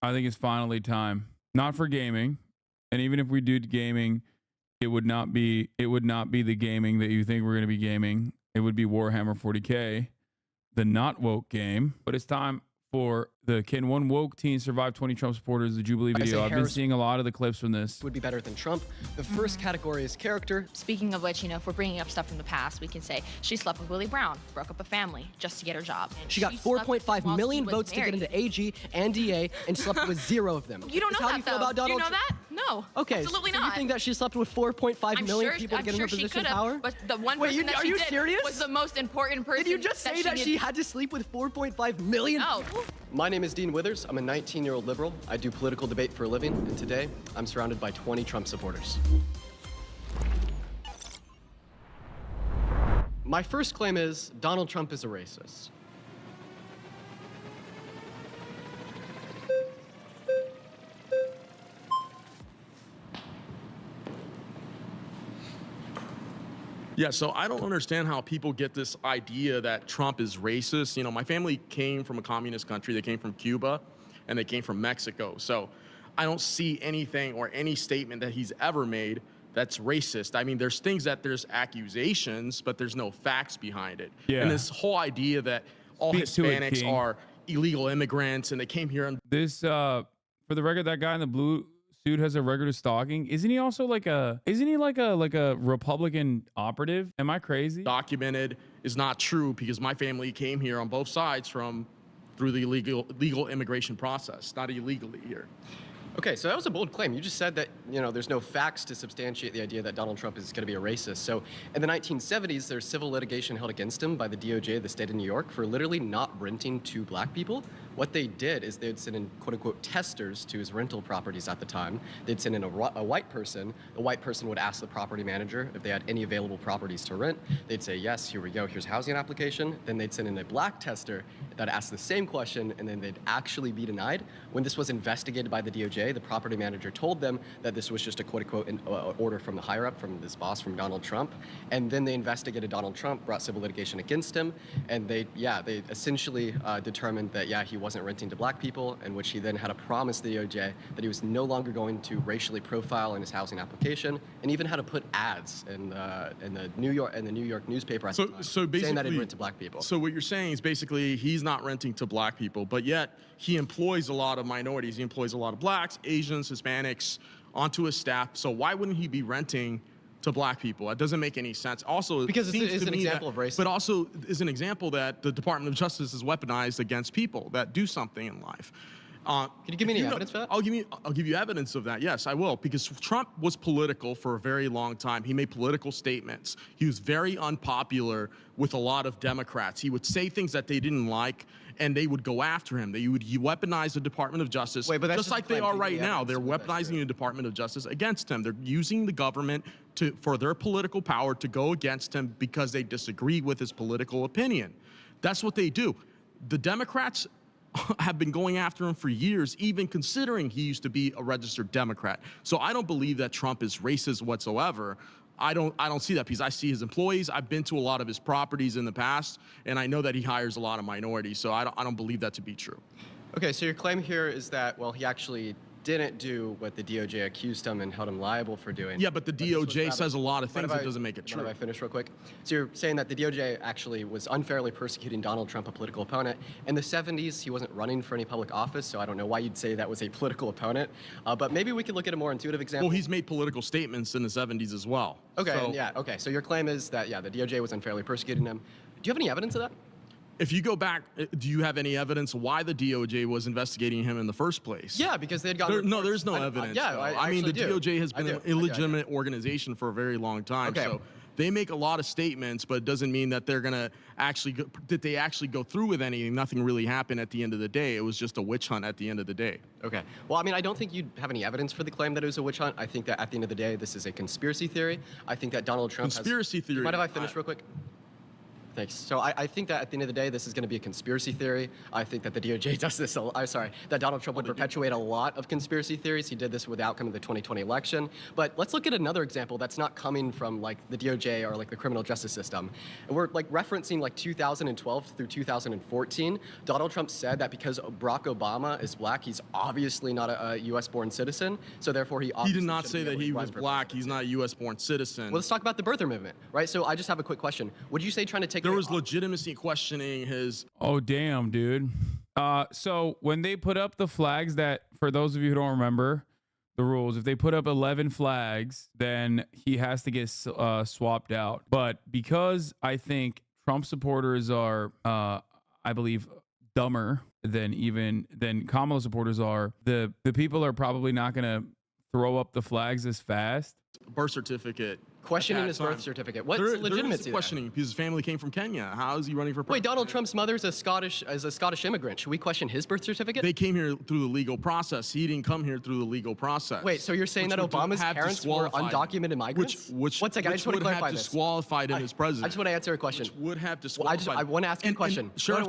I think it's finally time. Not for gaming. And even if we do gaming, it would not be the gaming that you think we're going to be gaming. It would be Warhammer 40K, the not woke game. But it's time for the Can One Woke Teen Survive 20 Trump Supporters, the Jubilee video. I've been seeing a lot of the clips from this. Would be better than Trump. The first category is character. Speaking of which, you know, if we're bringing up stuff from the past, we can say she slept with Willie Brown, broke up a family just to get her job. And She got 4.5 million votes to get into AG and DA and slept with 0 of them. You don't know How that, do you feel though. about Donald Do you know Trump? that? No. Okay, Absolutely so not. you think that she slept with 4.5 million people to get in her position of power? But the one Wait, person that are she you did serious? was the most important person. Did you just say that she had to sleep with 4.5 million No. people? My name is Dean Withers. I'm a 19-year-old liberal. I do political debate for a living, and today I'm surrounded by 20 Trump supporters. My first claim is Donald Trump is a racist. Yeah, so I don't understand how people get this idea that Trump is racist. You know, my family came from a communist country. They came from Cuba, and they came from Mexico. So I don't see anything or any statement that he's ever made that's racist. I mean, there's accusations, but there's no facts behind it. Yeah. And this whole idea that all Speak to it, Hispanics King. are illegal immigrants and they came here and This, for the record, that guy in the blue suit has a record of stalking. Isn't he also like a Republican operative? Am I crazy? documented is not true because my family came here on both sides through the legal immigration process, not illegally here. Okay, so that was a bold claim. You just said that, you know, there's no facts to substantiate the idea that Donald Trump is going to be a racist. So in the 1970s, there's civil litigation held against him by the DOJ of the state of New York for literally not renting to black people. What they did is they'd send in quote-unquote testers to his rental properties at the time. They'd send in a white person. The white person would ask the property manager if they had any available properties to rent. They'd say, yes, here we go, here's housing application. Then they'd send in a black tester that asked the same question, and then they'd actually be denied. When this was investigated by the DOJ, the property manager told them that this was just a quote-unquote order from the higher up, from this boss, from Donald Trump. And then they investigated Donald Trump, brought civil litigation against him, and they essentially determined that, he wasn't renting to black people, in which he then had to promise the DOJ that he was no longer going to racially profile in his housing application, and even had to put ads in the New York newspaper at the time, saying that he'd rent to black people. So what you're saying is basically he's not renting to black people, but yet he employs a lot of minorities. He employs a lot of blacks, Asians, Hispanics onto his staff. So why wouldn't he be renting to black people? That doesn't make any sense. Also, because it's an example of racism. But also is an example that the Department of Justice is weaponized against people that do something in life. Can you give me any evidence for that? I'll give you evidence of that. Yes, I will, because Trump was political for a very long time. He made political statements. He was very unpopular with a lot of Democrats. He would say things that they didn't like, and they would go after him. They would weaponize the Department of Justice, Wait, but that's just like they are right now. They're weaponizing the Department of Justice against him. They're using the government for their political power to go against him because they disagree with his political opinion. That's what they do. The Democrats have been going after him for years, even considering he used to be a registered Democrat. So I don't believe that Trump is racist whatsoever. I don't see that because I see his employees. I've been to a lot of his properties in the past, and I know that he hires a lot of minorities. So I don't believe that to be true. Okay, so your claim here is that, well, he actually didn't do what the DOJ accused him and held him liable for doing. Yeah, but the DOJ says a lot of things that doesn't make it true. If I finish real quick? So you're saying that the DOJ actually was unfairly persecuting Donald Trump, a political opponent. In the 70s, he wasn't running for any public office, so I don't know why you'd say that was a political opponent. But maybe we can look at a more intuitive example. Well, he's made political statements in the 70s as well. Okay, So, okay. So your claim is that, the DOJ was unfairly persecuting him. Do you have any evidence of that? if you go back, do you have any evidence why the DOJ was investigating him in the first place? Yeah, because they had gotten No, there's no evidence. I mean, the DOJ has been an illegitimate organization for a very long time. Okay. So they make a lot of statements, but it doesn't mean that they're gonna actually that they actually go through with anything. Nothing really happened at the end of the day. It was just a witch hunt at the end of the day. Okay. Well, I mean, I don't think you'd have any evidence for the claim that it was a witch hunt. I think that at the end of the day, this is a conspiracy theory. I think that Donald Trump Conspiracy theory. Mind if I finish real quick? Thanks. So I think that at the end of the day, this is going to be a conspiracy theory. I think that the DOJ does this. I'm sorry, that Donald Trump would perpetuate a lot of conspiracy theories. He did this with the outcome of the 2020 election. But let's look at another example that's not coming from like the DOJ or like the criminal justice system. And we're like referencing like 2012 through 2014. Donald Trump said that because Barack Obama is black, he's obviously not a U.S.-born citizen. So therefore, he did not say that he was black. He's not a U.S.-born citizen. Well, let's talk about the birther movement, right? So I just have a quick question. Would you say trying to take there was legitimacy questioning his. Oh, damn, dude. So when they put up the flags that, for those of you who don't remember the rules, if they put up 11 flags, then he has to get swapped out. But because I think Trump supporters are, I believe, dumber than Kamala supporters are, the people are probably not going to throw up the flags as fast. Birth certificate. Questioning his birth certificate. What's the legitimacy there? Questioning because his family came from Kenya. How is he running for president? Wait, Donald Trump's mother is a Scottish immigrant. Should we question his birth certificate? They came here through the legal process. He didn't come here through the legal process. Wait, so you're saying that Obama's parents were undocumented migrants? Which one second, I just want to clarify this. Disqualified him as president. I just want to answer a question. Which would have disqualified. I want to ask you a question. Sheriff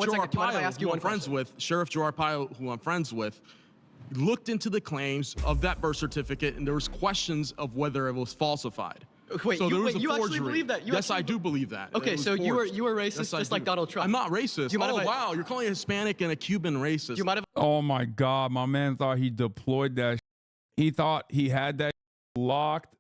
Joe Arpaio, who I'm friends with, looked into the claims of that birth certificate, and there was questions of whether it was falsified. Wait, so you actually believe that? Yes, I do believe that. Okay, so you were racist yes, just like Donald Trump. I'm not racist. Wow, you're calling a Hispanic and a Cuban racist. You might have. Oh my God, my man thought he deployed that. He thought he had that locked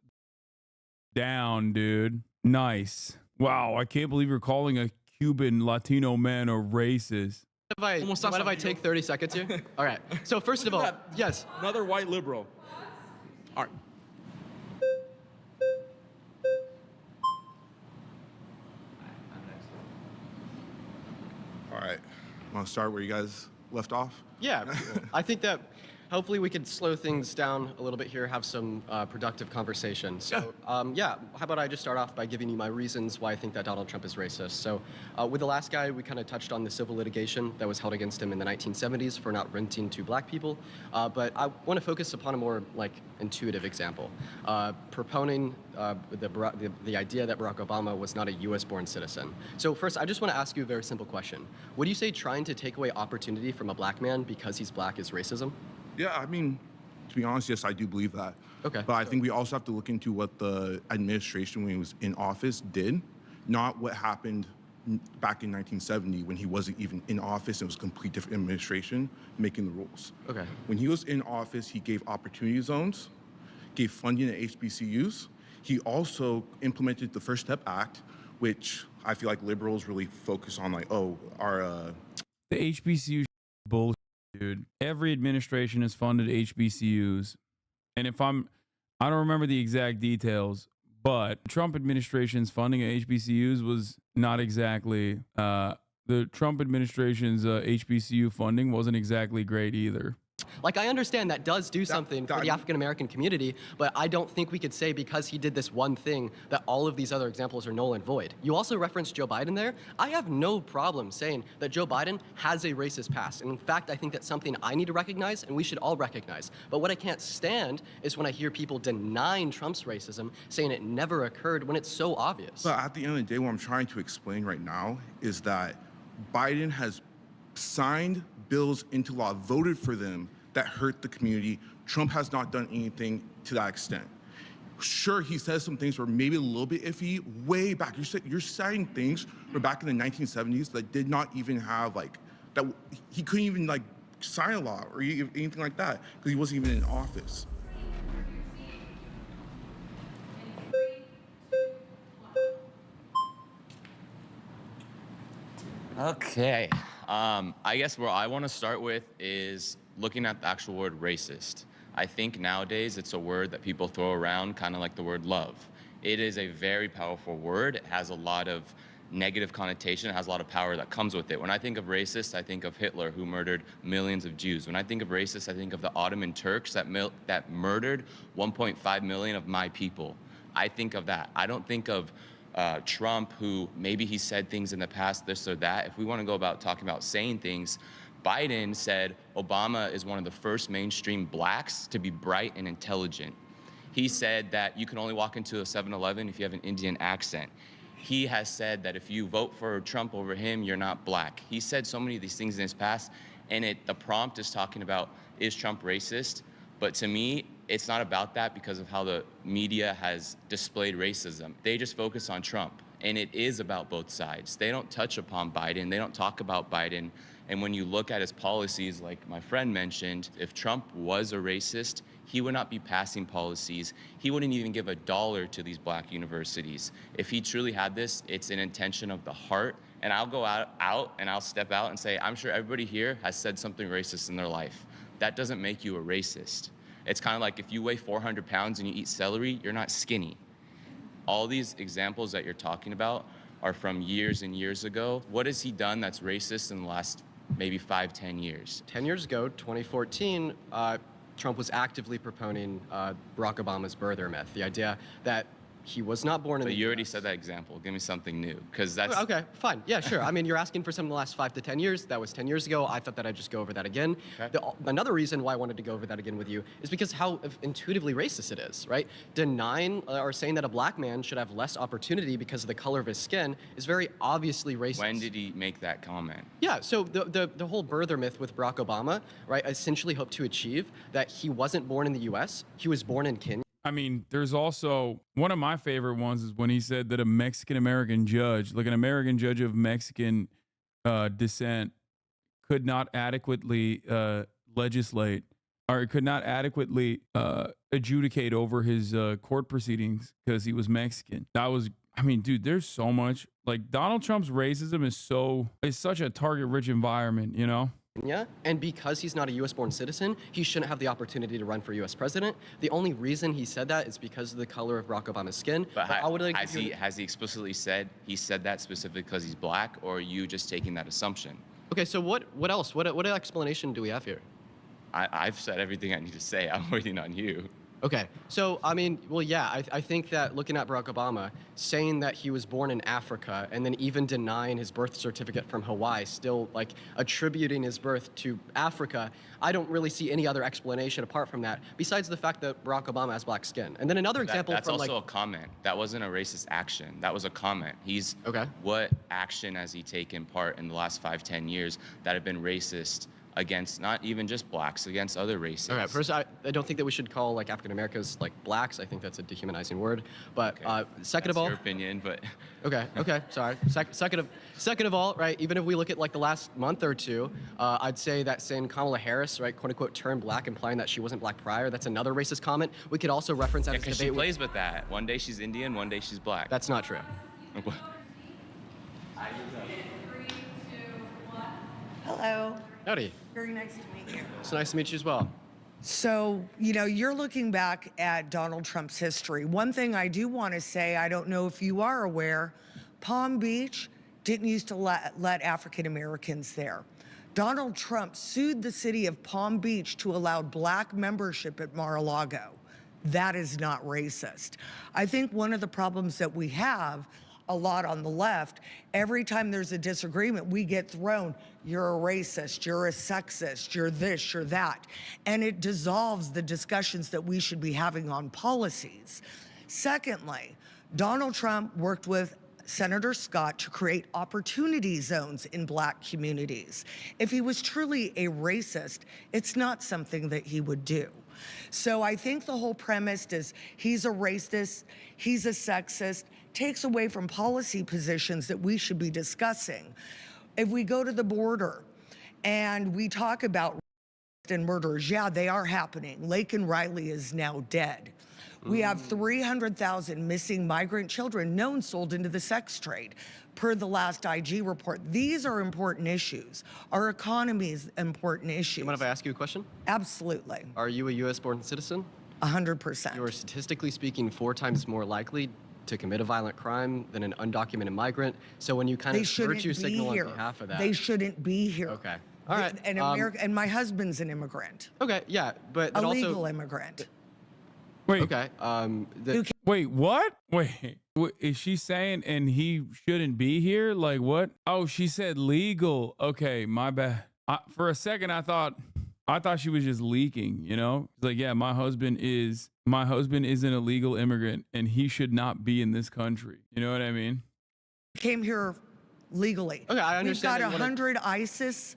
down, dude. Nice. Wow, I can't believe you're calling a Cuban Latino man a racist. Mind if I take 30 seconds here? All right. So first of all, yes. Another white liberal. All right. All right. Want to start where you guys left off? Yeah. I think that hopefully we could slow things down a little bit here, have some productive conversation. So, how about I just start off by giving you my reasons why I think that Donald Trump is racist. So, with the last guy, we kind of touched on the civil litigation that was held against him in the 1970s for not renting to black people. But I want to focus upon a more like intuitive example, proponing the idea that Barack Obama was not a U.S.-born citizen. So first, I just want to ask you a very simple question. Would you say trying to take away opportunity from a black man because he's black is racism? Yeah, I mean, to be honest, yes, I do believe that. Okay. But I think we also have to look into what the administration, when he was in office, did, not what happened back in 1970 when he wasn't even in office and it was a complete different administration making the rules. Okay. When he was in office, he gave opportunity zones, gave funding to HBCUs. He also implemented the First Step Act, which I feel like liberals really focus on, like, the HBCU bullshit, dude. Every administration has funded HBCUs. And I don't remember the exact details, but Trump administration's funding of HBCUs was not exactly, the Trump administration's HBCU funding wasn't exactly great either. Like, I understand that does do something for the African-American community, but I don't think we could say because he did this one thing that all of these other examples are null and void. You also referenced Joe Biden there. I have no problem saying that Joe Biden has a racist past. And in fact, I think that's something I need to recognize and we should all recognize. But what I can't stand is when I hear people denying Trump's racism, saying it never occurred when it's so obvious. But at the end of the day, what I'm trying to explain right now is that Biden has signed bills into law, voted for them, that hurt the community. Trump has not done anything to that extent. Sure, he says some things were maybe a little bit iffy way back. You're citing things from back in the 1970s that did not even have, like, that he couldn't even, like, sign a law or anything like that because he wasn't even in office. Okay. I guess where I want to start with is looking at the actual word racist. I think nowadays it's a word that people throw around kind of like the word love. It is a very powerful word. It has a lot of negative connotation. It has a lot of power that comes with it. When I think of racist, I think of Hitler, who murdered millions of Jews. When I think of racist, I think of the Ottoman Turks that murdered 1.5 million of my people. I think of that. I don't think of Trump, who maybe he said things in the past, this or that. If we want to go about talking about saying things, Biden said Obama is one of the first mainstream blacks to be bright and intelligent. He said that you can only walk into a 7-Eleven if you have an Indian accent. He has said that if you vote for Trump over him, you're not black. He said so many of these things in his past, and the prompt is talking about, is Trump racist? But to me, it's not about that because of how the media has displayed racism. They just focus on Trump, and it is about both sides. They don't touch upon Biden. They don't talk about Biden. And when you look at his policies, like my friend mentioned, if Trump was a racist, he would not be passing policies. He wouldn't even give $1 to these black universities. If he truly had this, it's an intention of the heart. And I'll go out and I'll step out and say, I'm sure everybody here has said something racist in their life. That doesn't make you a racist. It's kind of like if you weigh 400 pounds and you eat celery, you're not skinny. All these examples that you're talking about are from years and years ago. What has he done that's racist in the last maybe 5-10 years? 10 years ago, 2014, Trump was actively proponing Barack Obama's birther myth, the idea that he was not born in But the you already US. said that example. Give me something new, because that's Okay, fine. Yeah, sure. I mean, you're asking for some of the last 5 to 10 years. That was 10 years ago. I thought that I'd just go over that again. Okay. Another reason why I wanted to go over that again with you is because how intuitively racist it is, right? Denying or saying that a black man should have less opportunity because of the color of his skin is very obviously racist. When did he make that comment? Yeah, so the whole birther myth with Barack Obama, right, essentially hoped to achieve that he wasn't born in the U.S., he was born in Kenya. I mean, there's also one of my favorite ones is when he said that a Mexican American judge, like an American judge of Mexican descent, could not adequately legislate or could not adequately adjudicate over his court proceedings because he was Mexican. That was, I mean, dude, there's so much. Like Donald Trump's racism is such a target-rich environment, you know? Kenya, and because he's not a U.S. born citizen, he shouldn't have the opportunity to run for U.S. president. The only reason he said that is because of the color of Barack Obama's skin. But I would like has he explicitly said he said that specifically because he's black, or are you just taking that assumption? Okay, so what else? What explanation do we have here? I've said everything I need to say. I'm waiting on you. Okay, so I mean, well, yeah, I think that looking at Barack Obama, saying that he was born in Africa and then even denying his birth certificate from Hawaii, still like attributing his birth to Africa, I don't really see any other explanation apart from that, besides the fact that Barack Obama has black skin. And then another example That's from also like, a comment. That wasn't a racist action. That was a comment. Okay. What action has he taken part in the last 5-10 years that have been racist against not even just blacks, against other races? all right, first, I don't think that we should call like African Americans like blacks. I think that's a dehumanizing word. But Okay. second That's of all, your opinion, but Okay, sorry. Second of all, right, even if we look at like the last month or two, I'd say that saying Kamala Harris, right, quote unquote, turned black, implying that she wasn't black prior, that's another racist comment. We could also reference that as because debate. she plays with that. One day she's Indian, one day she's black. That's not true. Hello. Howdy. Very nice to meet you. It's nice to meet you as well. So, you know, you're looking back at Donald Trump's history. One thing I do want to say, I don't know if you are aware, Palm Beach didn't used to let African Americans there. Donald Trump sued the city of Palm Beach to allow black membership at Mar-a-Lago. That is not racist. I think one of the problems that we have a lot on the left, every time there's a disagreement, we get thrown, you're a racist, you're a sexist, you're this, you're that. And it dissolves the discussions that we should be having on policies. Secondly, Donald Trump worked with Senator Scott to create opportunity zones in black communities. If he was truly a racist, it's not something that he would do. So I think the whole premise is he's a racist, he's a sexist, takes away from policy positions that we should be discussing. If we go to the border and we talk about and murders, yeah, they are happening. Laken Riley is now dead. We have 300,000 missing migrant children known sold into the sex trade, per the last IG report. These are important issues. Our economy is important issues. You mind if I ask you a question? Absolutely, Are you a U.S. born citizen? 100%. You're statistically speaking 4 times more likely to commit a violent crime than an undocumented migrant. So when you kind They of shouldn't virtue be signal here. on behalf of that. They shouldn't be here. Okay. All right. And my husband's an immigrant, Okay, yeah, but a then legal also, immigrant. Wait, okay, wait, what? Wait, is she saying and he shouldn't be here? Like what? Oh, she said legal. Okay, my bad. For a second, I thought she was just leaking. You know, it's like, yeah, my husband is an illegal immigrant and he should not be in this country. You know what I mean? came here legally. Okay, I understand. We've got 100 ISIS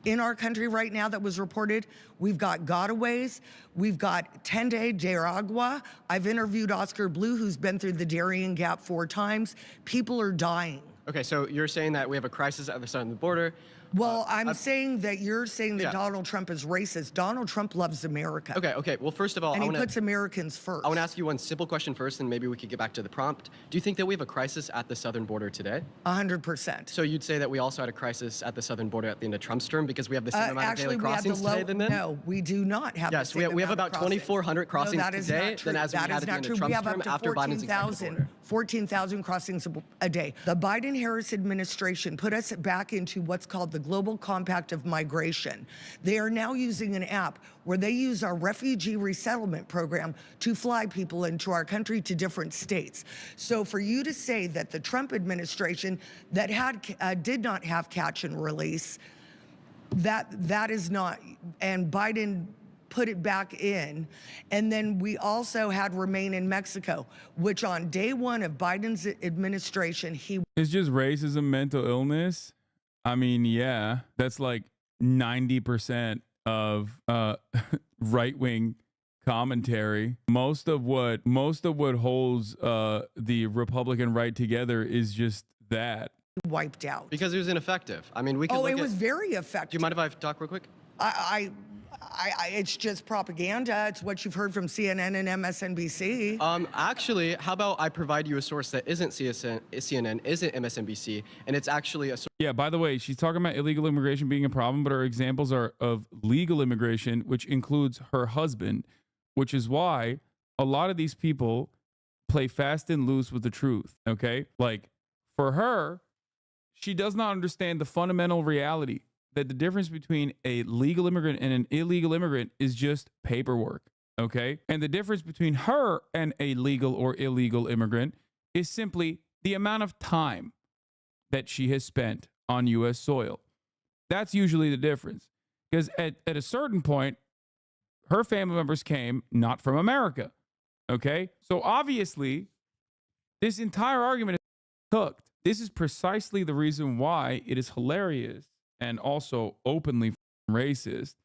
in our country right now that was reported. We've got gotaways. We've got Tende de Aragua. I've interviewed Oscar Blue, who's been through the Darien Gap 4 times. People are dying. Okay, so you're saying that we have a crisis at the southern border. Well, I'm saying that you're saying that Yeah. Donald Trump is racist. Donald Trump loves America. Okay. Well, first of all, And I he want puts Americans first. I want to ask you one simple question first, and maybe we could get back to the prompt. Do you think that we have a crisis at the southern border today? 100%. So you'd say that we also had a crisis at the southern border at the end of Trump's term because we have the same amount of Actually, daily we have the crossings today than then? No, we do not have Yes, the we same have amount of about 2,400 crossings no, that is today not true. than as we That had is at the not end of true. Trump's We have term up to after Biden's executive order. 14,000 crossings a day. The Biden-Harris administration put us back into what's called the Global Compact of Migration. They are now using an app where they use our refugee resettlement program to fly people into our country to different states. So for you to say that the Trump administration that did not have catch and release, that is not, and Biden put it back in. And then we also had remain in Mexico, which on day one of Biden's administration, It's just racism, mental illness. I mean, yeah, that's like 90% of right-wing commentary. Most of what holds the Republican right together is just that. wiped out. Because it was ineffective. I mean, we can Oh, look it at, was very do effective. you mind if I talk real quick? It's just propaganda. It's what you've heard from CNN and MSNBC. Actually, how about I provide you a source that isn't CNN, isn't MSNBC, and it's actually a Yeah, by the way, she's talking about illegal immigration being a problem, but her examples are of legal immigration, which includes her husband, which is why a lot of these people play fast and loose with the truth, okay? Like, for her, she does not understand the fundamental reality that the difference between a legal immigrant and an illegal immigrant is just paperwork, okay? And the difference between her and a legal or illegal immigrant is simply the amount of time that she has spent on U.S. soil. That's usually the difference. Because at a certain point, her family members came not from America, okay? So obviously, this entire argument is cooked. This is precisely the reason why it is hilarious and also openly racist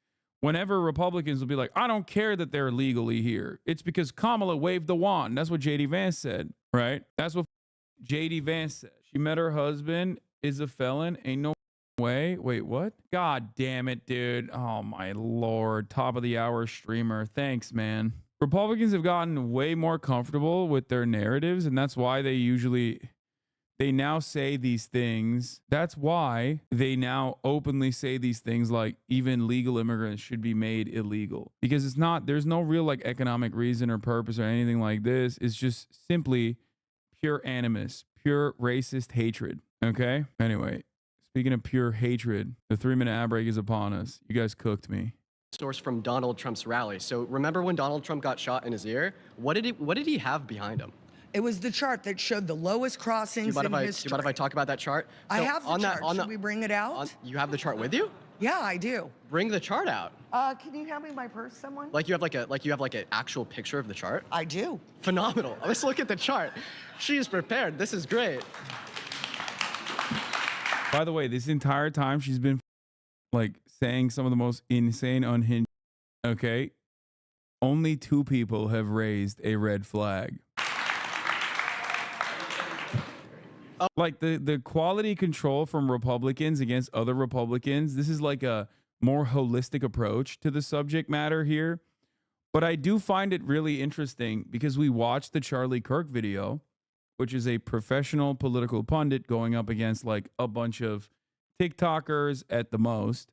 whenever Republicans will be like, I don't care that they're legally here. It's because Kamala waved the wand. That's what J.D. Vance said, right? That's what J.D. Vance said. She met her husband, is a felon, ain't no way. Wait, what? God damn it, dude. Oh, my Lord. Top of the hour streamer. Thanks, man. Republicans have gotten way more comfortable with their narratives, and that's why they now say these things. That's why they now openly say these things like even legal immigrants should be made illegal, because there's no real like economic reason or purpose or anything like this. It's just simply pure animus, pure racist hatred. Okay. Anyway, speaking of pure hatred, the 3-minute ad break is upon us. You guys cooked me. source from Donald Trump's rally. So remember when Donald Trump got shot in his ear? What did he have behind him? It was the chart that showed the lowest crossings in history. Do you mind if I talk about that chart? I So have the chart. Should we bring it out? You have the chart with you? Yeah, I do. Bring the chart out. Can you hand me my purse, someone? Like you have an actual picture of the chart? I do. Phenomenal. Let's look at the chart. She is prepared. This is great. By the way, this entire time she's been like saying some of the most insane, unhinged. Okay. Only 2 people have raised a red flag. Like the quality control from Republicans against other Republicans. This is like a more holistic approach to the subject matter here. But I do find it really interesting because we watched the Charlie Kirk video, which is a professional political pundit going up against like a bunch of TikTokers at the most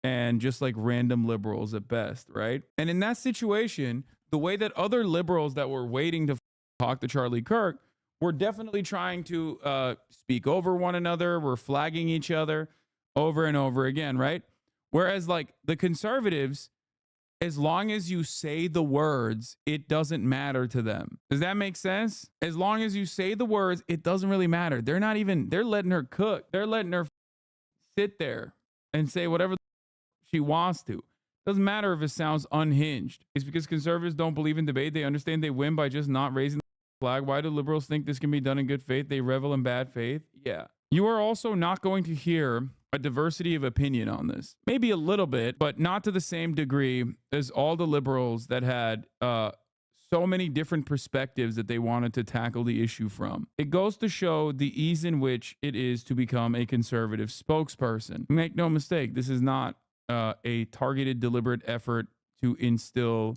and just like random liberals at best, right? And in that situation, the way that other liberals that were waiting to talk to Charlie Kirk were definitely trying to speak over one another. We're flagging each other over and over again, right? Whereas like the conservatives, as long as you say the words, it doesn't matter to them. Does that make sense? As long as you say the words, it doesn't really matter. They're letting her cook. They're letting her sit there and say whatever she wants to. Doesn't matter if it sounds unhinged. It's because conservatives don't believe in debate. They understand they win by just not raising flag. Why do liberals think this can be done in good faith? They revel in bad faith. Yeah. You are also not going to hear a diversity of opinion on this. Maybe a little bit, but not to the same degree as all the liberals that had so many different perspectives that they wanted to tackle the issue from. It goes to show the ease in which it is to become a conservative spokesperson. Make no mistake, this is not a targeted, deliberate effort to instill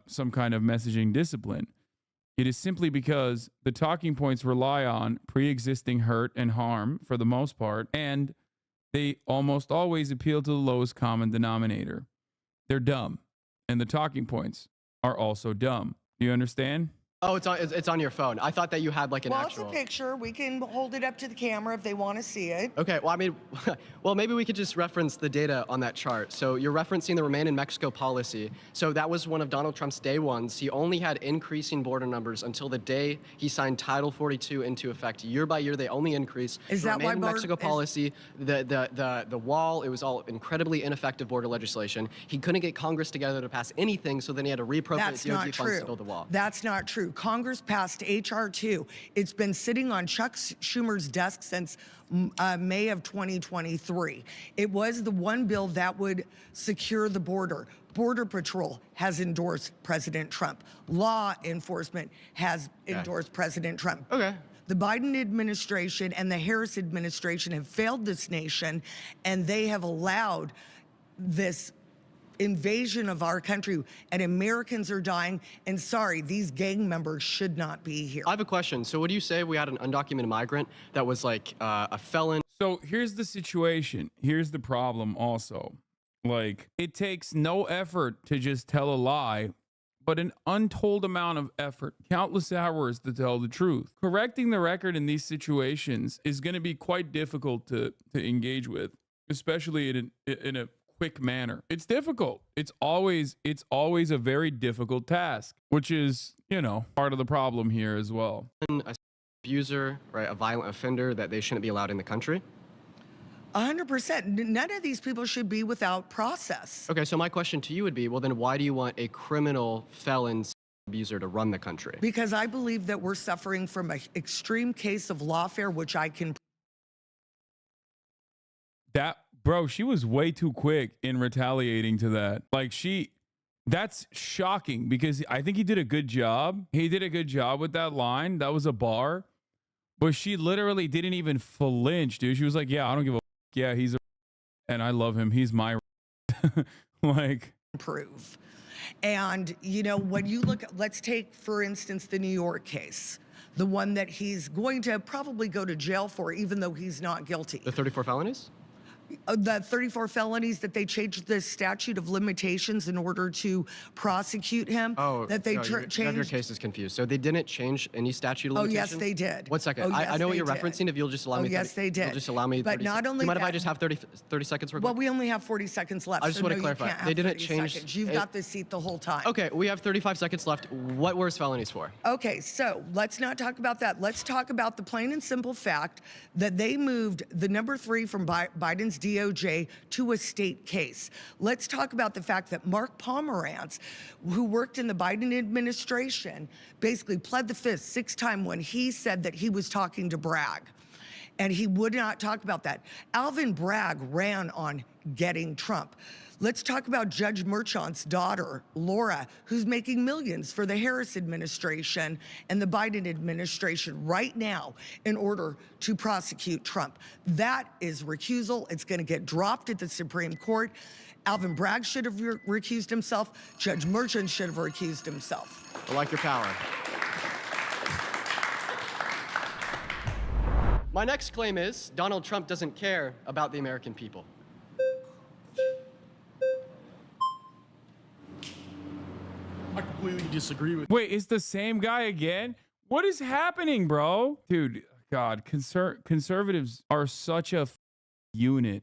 some kind of messaging discipline. It is simply because the talking points rely on pre-existing hurt and harm for the most part, and they almost always appeal to the lowest common denominator. They're dumb, and the talking points are also dumb. Do you understand? Oh, it's on your phone. I thought that you had like an Well, actual. it's a picture. We can hold it up to the camera if they want to see it. Okay, well, I mean, well, maybe we could just reference the data on that chart. So you're referencing the Remain in Mexico policy. So that was one of Donald Trump's day ones. He only had increasing border numbers until the day he signed Title 42 into effect. Year by year, they only increase. Is The that Remain why in Mexico policy, the wall, it was all incredibly ineffective border legislation. He couldn't get Congress together to pass anything, so then he had to reappropriate That's not DOD funds to true. build the wall. That's not true. Congress passed H.R. 2. It's been sitting on Chuck Schumer's desk since May of 2023. It was the one bill that would secure the border. Border Patrol has endorsed President Trump. Law enforcement has endorsed President Trump. Okay. The Biden administration and the Harris administration have failed this nation, and they have allowed this invasion of our country, and Americans are dying. And sorry, these gang members should not be here. I have a question. So what do you say if we had an undocumented migrant that was like a felon? So here's the situation. Here's the problem also. Like, it takes no effort to just tell a lie, but an untold amount of effort, countless hours to tell the truth. Correcting the record in these situations is going to be quite difficult to engage with, especially in a quick manner. It's difficult. It's always a very difficult task, which is, part of the problem here as well. A abuser, right, a violent offender that they shouldn't be allowed in the country? 100%. None of these people should be without process. Okay, so my question to you would be, well, then why do you want a criminal felon abuser to run the country? Because I believe that we're suffering from an extreme case of lawfare, which I can. Bro, she was way too quick in retaliating to that. Like, that's shocking because I think he did a good job. He did a good job with that line. That was a bar. But she literally didn't even flinch, dude. She was like, yeah, I don't give a yeah, he's a and I love him. He's my like Prove. And, when you look at, let's take, for instance, the New York case, the one that he's going to probably go to jail for, even though he's not guilty. The 34 felonies? The 34 felonies that they changed the statute of limitations in order to prosecute him. Oh, that they no, you have your changed. case is confused. So they didn't change any statute of Oh, limitations? yes, they did. 1 second. Oh, yes, I know what they you're did. referencing. If you'll just allow Oh, me. yes, they did. You'll just allow me. But 30 not seconds. only Do you mind if I that- just have 30 seconds real quick? Well, we only have 40 seconds left. I just so want to no, clarify. You can't have They didn't 30 change. seconds. You've got the seat the whole time. Okay, we have 35 seconds left. What were his felonies for? Okay, so let's not talk about that. Let's talk about the plain and simple fact that they moved the number 3 from Biden's DOJ to a state case. Let's talk about the fact that Mark Pomerantz, who worked in the Biden administration, basically pled the fifth 6 times when he said that he was talking to Bragg. And he would not talk about that. Alvin Bragg ran on getting Trump. Let's talk about Judge Merchant's daughter, Laura, who's making millions for the Harris administration and the Biden administration right now in order to prosecute Trump. That is recusal. It's going to get dropped at the Supreme Court. Alvin Bragg should have recused himself. Judge Merchant should have recused himself. I like your power. My next claim is Donald Trump doesn't care about the American people. I completely disagree with. wait, it's the same guy again? What is happening, bro? Dude, God, conservatives are such a unit.